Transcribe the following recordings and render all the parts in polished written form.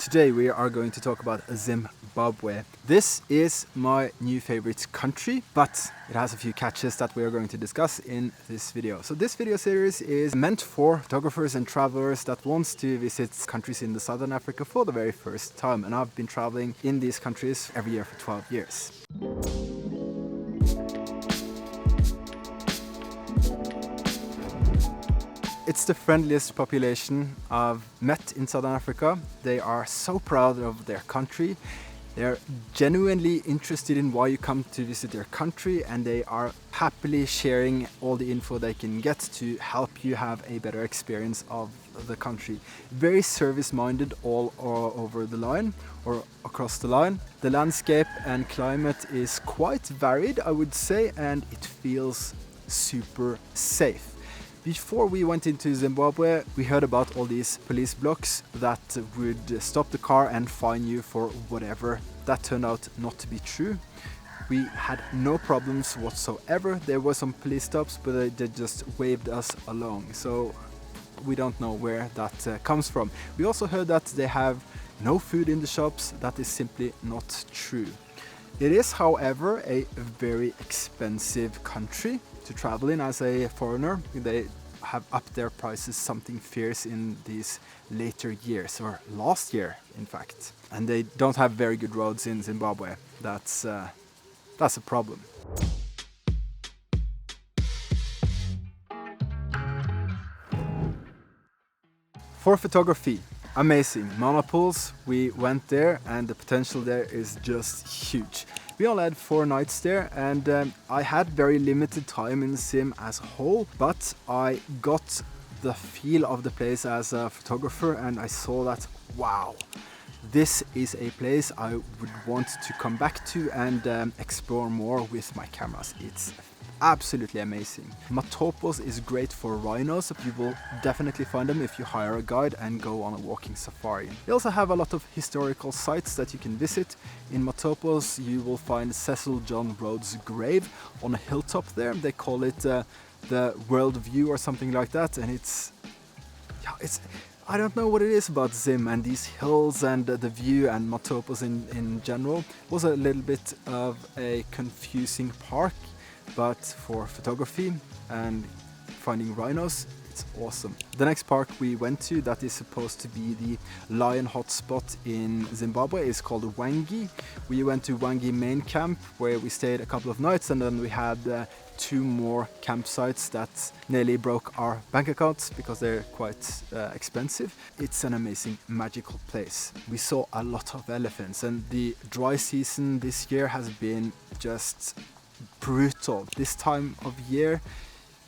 Today we are going to talk about Zimbabwe. This is my new favorite country, but it has a few catches that we are going to discuss in this video. So this video series is meant for photographers and travelers that wants to visit countries in the Southern Africa for the very first time. And I've been traveling in these countries every year for 12 years. It's the friendliest population I've met in Southern Africa. They are so proud of their country. They're genuinely interested in why you come to visit their country, and they are happily sharing all the info they can get to help you have a better experience of the country. Very service-minded all over the line or across the line. The landscape and climate is quite varied, I would say, and it feels super safe. Before we went into Zimbabwe, we heard about all these police blocks that would stop the car and fine you for whatever. That turned out not to be true. We had no problems whatsoever. There were some police stops, but they just waved us along. So we don't know where that comes from. We also heard that they have no food in the shops. That is simply not true. It is, however, a very expensive country to travel in as a foreigner. They have upped their prices something fierce in these later years, or last year in fact. And they don't have very good roads in Zimbabwe. That's a problem. For photography, amazing. Monopools, we went there and the potential there is just huge. We only had 4 nights there, and I had very limited time in Zim as a whole, but I got the feel of the place as a photographer, and I saw that, wow, this is a place I would want to come back to and explore more with my cameras. It's absolutely amazing. Matopos is great for rhinos. You will definitely find them if you hire a guide and go on a walking safari. They also have a lot of historical sites that you can visit. In Matopos you will find Cecil John Rhodes' grave on a hilltop there. They call it the World View or something like that, and it's I don't know what it is about Zim and these hills and the view and Matopos in general. It was a little bit of a confusing park, but for photography and finding rhinos, it's awesome. The next park we went to that is supposed to be the lion hotspot in Zimbabwe is called Wangi. We went to Wangi main camp where we stayed a couple of nights, and then we had 2 more campsites that nearly broke our bank accounts because they're quite expensive. It's an amazing, magical place. We saw a lot of elephants, and the dry season this year has been just brutal. This time of year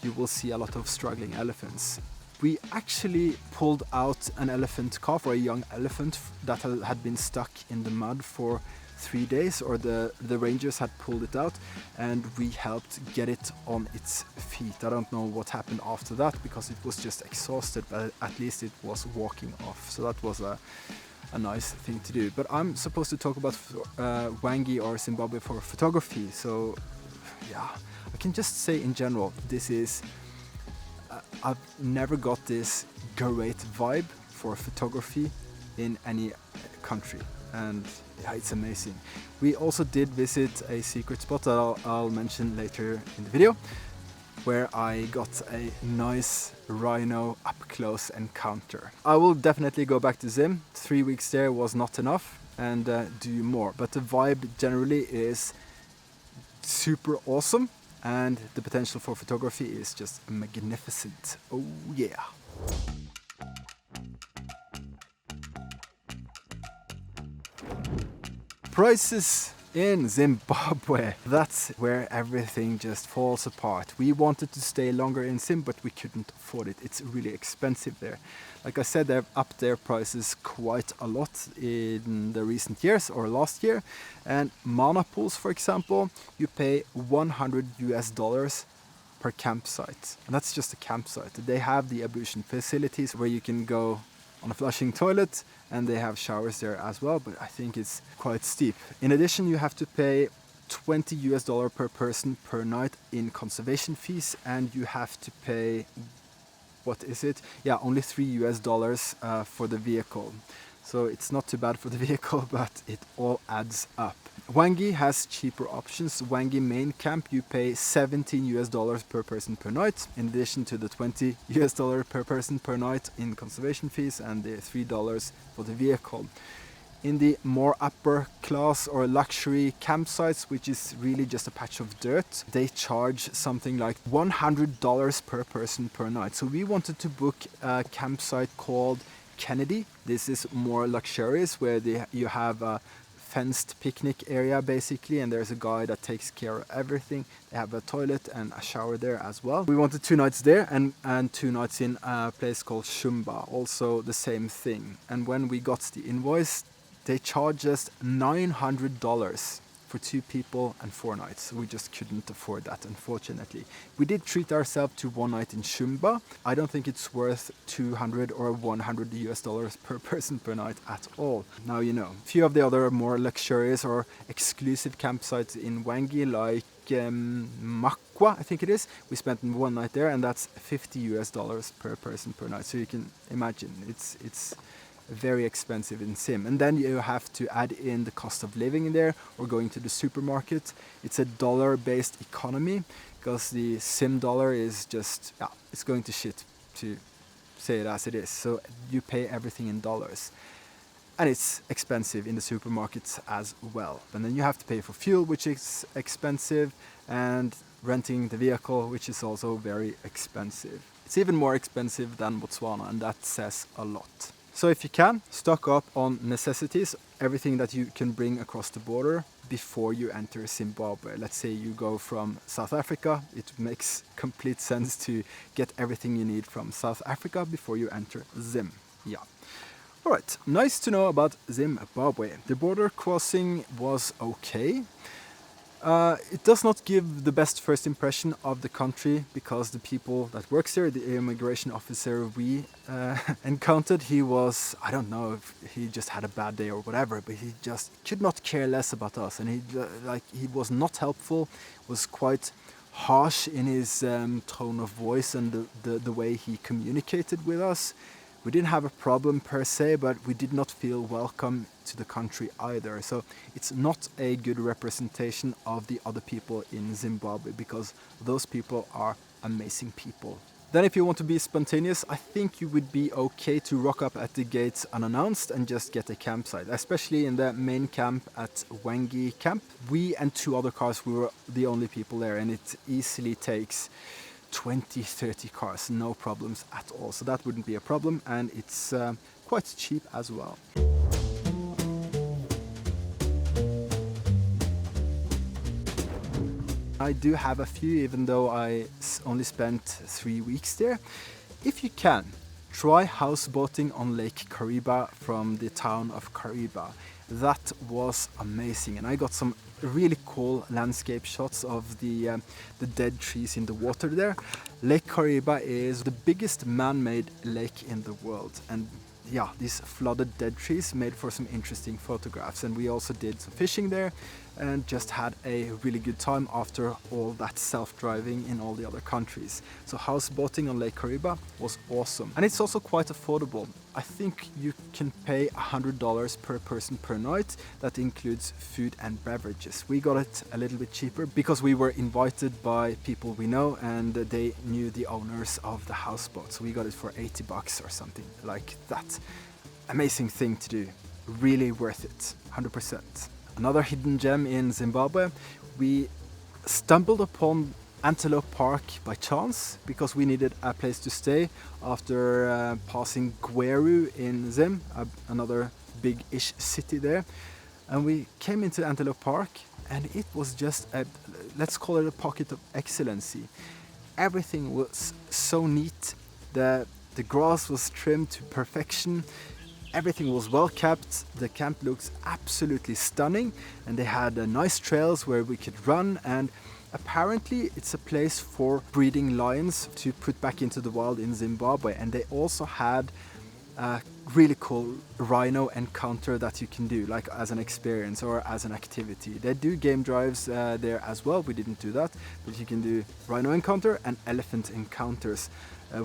you will see a lot of struggling elephants. We actually pulled out an elephant calf, or a young elephant that had been stuck in the mud for 3 days, or the rangers had pulled it out, and we helped get it on its feet. I don't know what happened after that because it was just exhausted, but at least it was walking off, so that was a nice thing to do. But I'm supposed to talk about Wangi or Zimbabwe for photography, so yeah, I can just say in general, this is I've never got this great vibe for photography in any country, and yeah, it's amazing. We also did visit a secret spot that I'll mention later in the video, where I got a nice rhino up-close encounter. I will definitely go back to Zim. 3 weeks there was not enough, and do more, but the vibe generally is super awesome, and the potential for photography is just magnificent. Oh yeah. Prices in Zimbabwe. That's where everything just falls apart. We wanted to stay longer in Zim, but we couldn't afford it. It's really expensive there. Like I said, they've upped their prices quite a lot in the recent years, or last year. And monopools, for example, you pay $100 per campsite. And that's just a campsite. They have the ablution facilities where you can go on a flushing toilet, and they have showers there as well, but I think it's quite steep. In addition, you have to pay $20 per person per night in conservation fees, and you have to pay, what is it? Yeah, only $3 for the vehicle. So it's not too bad for the vehicle, but it all adds up. Wangi has cheaper options. Wangi main camp, you pay $17 per person per night, in addition to the $20 per person per night in conservation fees and the $3 for the vehicle. In the more upper class or luxury campsites, which is really just a patch of dirt, they charge something like $100 per person per night. So we wanted to book a campsite called Kennedy. This is more luxurious, where you have a fenced picnic area basically, and there's a guy that takes care of everything. They have a toilet and a shower there as well. We wanted 2 nights there and 2 nights in a place called Shumba, also the same thing. And when we got the invoice, they charged us $900 for 2 people and 4 nights. We just couldn't afford that, unfortunately. We did treat ourselves to 1 night in Shumba. I don't think it's worth $200 or $100 per person per night at all. Now you know. A few of the other more luxurious or exclusive campsites in Wangi, like Makwa, I think it is. We spent 1 night there, and that's $50 per person per night. So you can imagine, it's very expensive in Sim. And then you have to add in the cost of living in there or going to the supermarket. It's a dollar-based economy, because the Sim dollar is just, it's going to shit, to say it as it is. So you pay everything in dollars. And it's expensive in the supermarkets as well. And then you have to pay for fuel, which is expensive, and renting the vehicle, which is also very expensive. It's even more expensive than Botswana, and that says a lot. So if you can, stock up on necessities, everything that you can bring across the border before you enter Zimbabwe. Let's say you go from South Africa, it makes complete sense to get everything you need from South Africa before you enter Zim. Yeah. Alright, nice to know about Zimbabwe. The border crossing was okay. It does not give the best first impression of the country, because the people that works there, the immigration officer we encountered, he was, I don't know if he just had a bad day or whatever, but he just could not care less about us, and he was not helpful, was quite harsh in his tone of voice and the way he communicated with us. We didn't have a problem per se, but we did not feel welcome to the country either. So it's not a good representation of the other people in Zimbabwe, because those people are amazing people. Then if you want to be spontaneous, I think you would be okay to rock up at the gates unannounced and just get a campsite, especially in the main camp at Wangi camp. We and 2 other cars, we were the only people there, and it easily takes 20-30 cars, no problems at all. So that wouldn't be a problem, and it's quite cheap as well. I do have a few, even though I only spent 3 weeks there. If you can, try houseboating on Lake Kariba from the town of Kariba. That was amazing, and I got some really cool landscape shots of the dead trees in the water there. Lake Kariba is the biggest man-made lake in the world, and yeah, these flooded dead trees made for some interesting photographs. And we also did some fishing there and just had a really good time after all that self-driving in all the other countries. So houseboating on Lake Kariba was awesome, and it's also quite affordable. I think you can pay $100 per person per night. That includes food and beverages. We got it a little bit cheaper because we were invited by people we know, and they knew the owners of the houseboat. So we got it for $80 or something like that. Amazing thing to do. Really worth it. 100%. Another hidden gem in Zimbabwe. We stumbled upon Antelope Park by chance, because we needed a place to stay after passing Gweru in Zim, another big-ish city there. And we came into Antelope Park, and it was just let's call it a pocket of excellency. Everything was so neat. The grass was trimmed to perfection. Everything was well kept. The camp looks absolutely stunning, and they had nice trails where we could run, and apparently it's a place for breeding lions to put back into the wild in Zimbabwe. And they also had a really cool rhino encounter that you can do, like as an experience or as an activity. They do game drives there as well. We didn't do that, but you can do rhino encounter and elephant encounters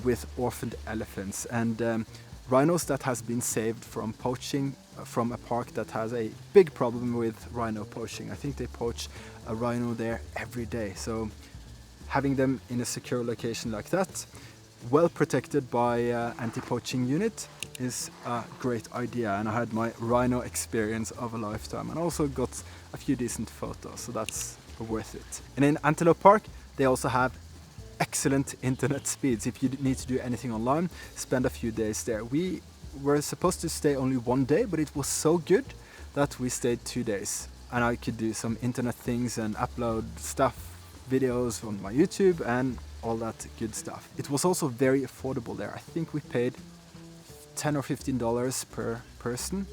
with orphaned elephants. And rhinos that has been saved from poaching from a park that has a big problem with rhino poaching. I think they poach a rhino there every day. So having them in a secure location like that, well protected by anti-poaching unit, is a great idea. And I had my rhino experience of a lifetime and also got a few decent photos, so that's worth it. And in Antelope Park they also have excellent internet speeds. If you need to do anything online, spend a few days there. We were supposed to stay only 1 day, but it was so good that we stayed 2 days, and I could do some internet things and upload stuff, videos on my YouTube and all that good stuff. It was also very affordable there. I think we paid $10 or $15 per person,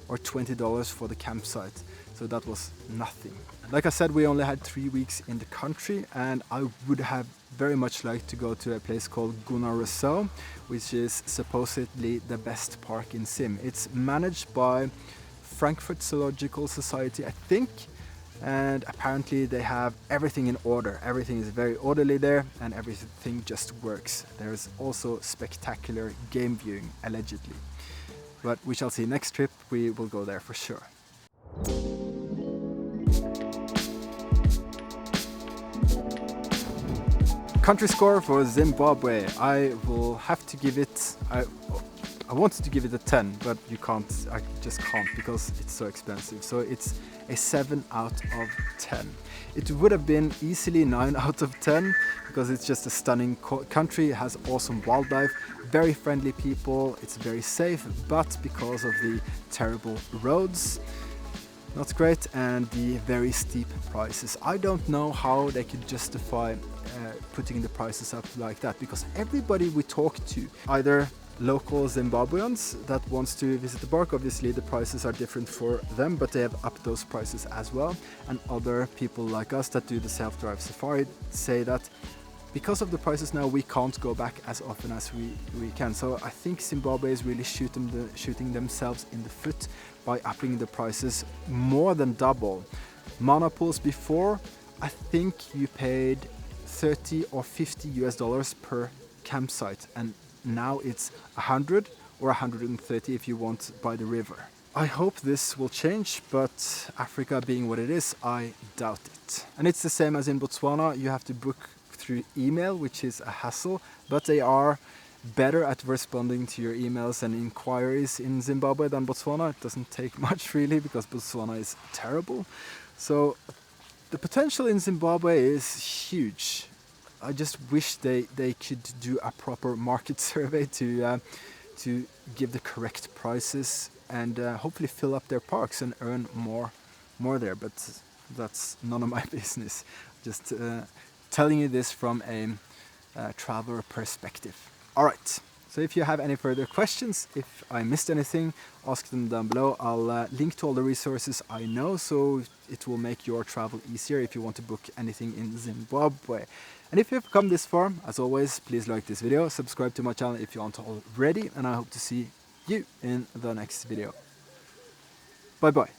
or $20 for the campsite, so that was nothing. Like I said, we only had 3 weeks in the country, and I would have very much liked to go to a place called Gweru, which is supposedly the best park in Sim. It's managed by Frankfurt Zoological Society, I think, and apparently they have everything in order. Everything is very orderly there and everything just works. There's also spectacular game viewing, allegedly. But we shall see. Next trip we will go there for sure. Country score for Zimbabwe. I will have to give it, I wanted to give it a 10, but you can't, I just can't because it's so expensive. So it's a 7 out of 10. It would have been easily 9 out of 10 because it's just a stunning country. It has awesome wildlife, very friendly people, it's very safe, but because of the terrible roads, not great, and the very steep prices. I don't know how they could justify putting the prices up like that, because everybody we talk to, either local Zimbabweans that wants to visit the park, obviously the prices are different for them, but they have upped those prices as well, and other people like us that do the self-drive safari say that because of the prices now we can't go back as often as we can. So I think Zimbabwe is really shooting themselves in the foot by upping the prices more than double. Mana pools before, I think you paid 30 or 50 US dollars per campsite, and now it's 100 or 130 if you want by the river. I hope this will change, but Africa being what it is, I doubt it. And it's the same as in Botswana. You have to book through email, which is a hassle, but they are better at responding to your emails and inquiries in Zimbabwe than Botswana. It doesn't take much really, because Botswana is terrible. So the potential in Zimbabwe is huge. I just wish they could do a proper market survey to give the correct prices and hopefully fill up their parks and earn more there. But that's none of my business. Just telling you this from a traveler perspective. All right. So if you have any further questions, if I missed anything, ask them down below. I'll link to all the resources I know, so it will make your travel easier if you want to book anything in Zimbabwe. And if you've come this far, as always, please like this video, subscribe to my channel if you aren't already, and I hope to see you in the next video. Bye bye.